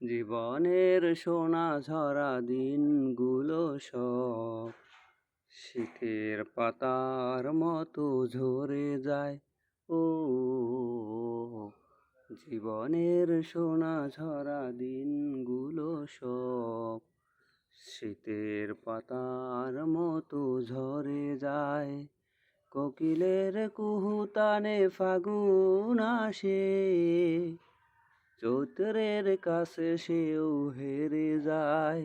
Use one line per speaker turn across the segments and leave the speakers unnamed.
জীবনের সোনা ঝরা দিনগুলো সব শীতের পাতার মতো ঝরে যায়। ও জীবনের সোনা ঝরা দিনগুলো সব শীতের পাতার মতো ঝরে যায়। কোকিলের কুহুতানে ফাগুন আসে, চৈত্রের কাছে সেও হেরে যায়।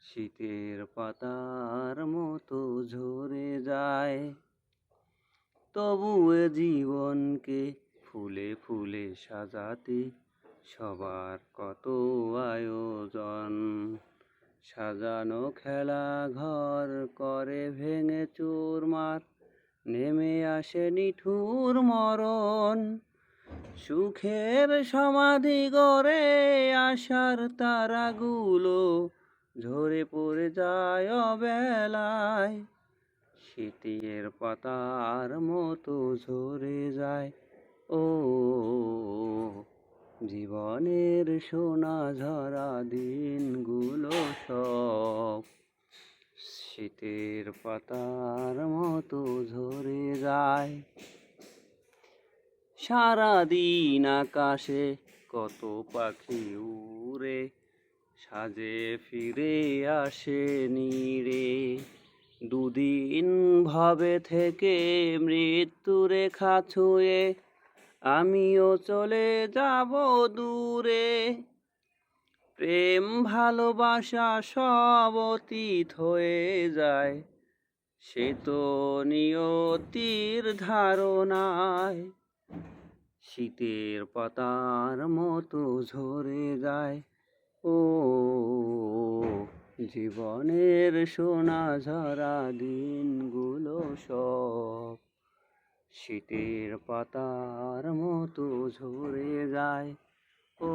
শীতের পাতার মতো ঝরে যায়। তবু এ জীবনকে ফুলে ফুলে সাজাতে সবার কত আয়োজন। সাজানো খেলা ঘর করে ভেঙে চুরমার, নেমে আসে নিঠুর মরণ। সুখের সমাধি গড়ে আশার তারাগুলো ঝরে পড়ে যায় অবেলায়। শীতের পাতার মতো ঝরে যায়। ও জীবনের সোনা ঝরা দিনগুলো সব শীতের পাতার মতো ঝরে যায়। সারাদিন আকাশে কত পাখি উড়ে, সাজে ফিরে আসে নীড়ে। দুদিন ভাবে থেকে মৃত্যু রেখা ছুঁয়ে আমিও চলে যাব দূরে। প্রেম ভালোবাসা সব অতীত হয়ে যায়, সে তো নিয়তির ধারণায়। শীতের পাতার মতো ঝরে যায়। ও জীবনের সোনা ঝরা দিনগুলো সব শীতের পাতার মতো ঝরে যায়। ও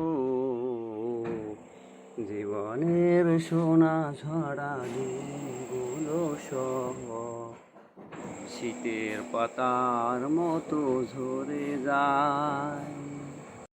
জীবনের সোনা ঝরা দিনগুলো সব শীতের পাতার মতো ঝরে যায়।